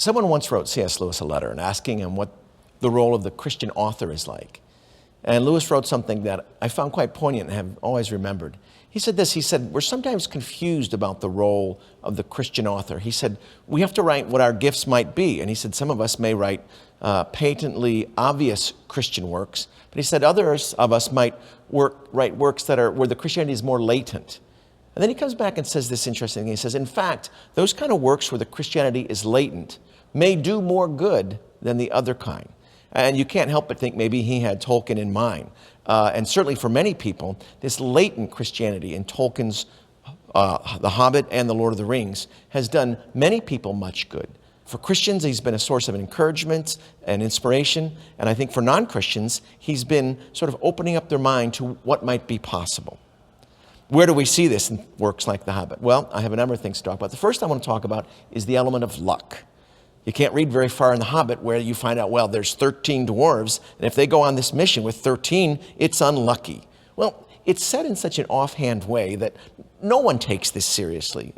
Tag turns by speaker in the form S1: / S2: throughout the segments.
S1: Someone once wrote C.S. Lewis a letter and asking him what the role of the Christian author is like. And Lewis wrote something that I found quite poignant and have always remembered. He said this, he said, we're sometimes confused about the role of the Christian author. He said, we have to write what our gifts might be. And he said, some of us may write patently obvious Christian works, but he said others of us might write works that are where the Christianity is more latent. And then he comes back and says this interesting thing. He says, in fact, those kind of works where the Christianity is latent may do more good than the other kind. And you can't help but think maybe he had Tolkien in mind. And certainly for many people, this latent Christianity in Tolkien's The Hobbit and The Lord of the Rings has done many people much good. For Christians, he's been a source of encouragement and inspiration. And I think for non-Christians, he's been sort of opening up their mind to what might be possible. Where do we see this in works like The Hobbit? Well, I have a number of things to talk about. The first I want to talk about is the element of luck. You can't read very far in The Hobbit where you find out, well, there's 13 dwarves, and if they go on this mission with 13, it's unlucky. Well, it's said in such an offhand way that no one takes this seriously.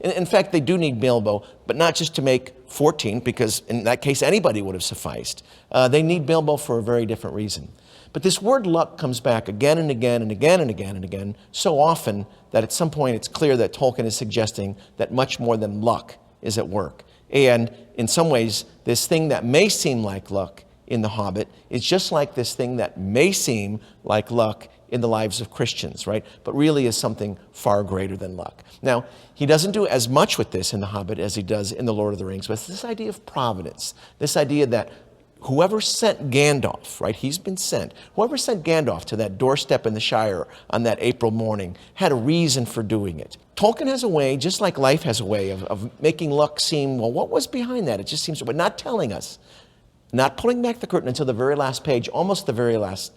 S1: In fact, they do need Bilbo, but not just to make 14, because in that case, anybody would have sufficed. They need Bilbo for a very different reason. But this word luck comes back again and again and again and again and again, so often that at some point it's clear that Tolkien is suggesting that much more than luck is at work. And in some ways, this thing that may seem like luck in The Hobbit is just like this thing that may seem like luck in the lives of Christians, right? But really is something far greater than luck. Now, he doesn't do as much with this in The Hobbit as he does in The Lord of the Rings, but it's this idea of providence, this idea that whoever sent Gandalf, right, he's been sent, whoever sent Gandalf to that doorstep in the Shire on that April morning had a reason for doing it. Tolkien has a way, just like life has a way, of making luck seem, well, what was behind that? It just seems, but not telling us, not pulling back the curtain until the very last page, almost the very last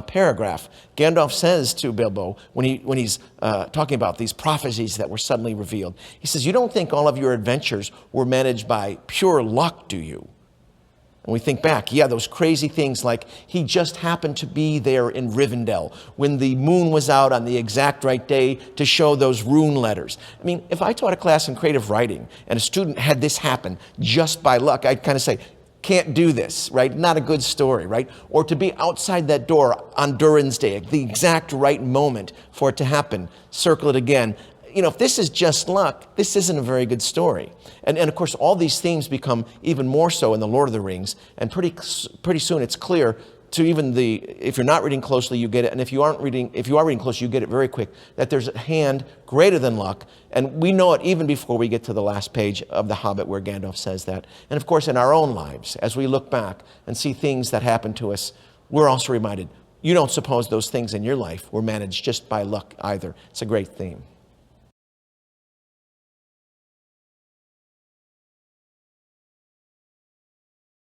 S1: paragraph. Gandalf says to Bilbo, when he's talking about these prophecies that were suddenly revealed, he says, you don't think all of your adventures were managed by pure luck, do you? And we think back, yeah, those crazy things like he just happened to be there in Rivendell when the moon was out on the exact right day to show those rune letters. I mean, if I taught a class in creative writing and a student had this happen just by luck, I'd kind of say, can't do this, right? Not a good story, right? Or to be outside that door on Durin's Day, at the exact right moment for it to happen, circle it again. You know, if this is just luck, this isn't a very good story. And of course, all these themes become even more so in The Lord of the Rings. And pretty soon it's clear to even if you're not reading closely, you get it. And if you are reading closely, you get it very quick, that there's a hand greater than luck. And we know it even before we get to the last page of The Hobbit where Gandalf says that. And of course, in our own lives, as we look back and see things that happen to us, we're also reminded, you don't suppose those things in your life were managed just by luck either. It's a great theme.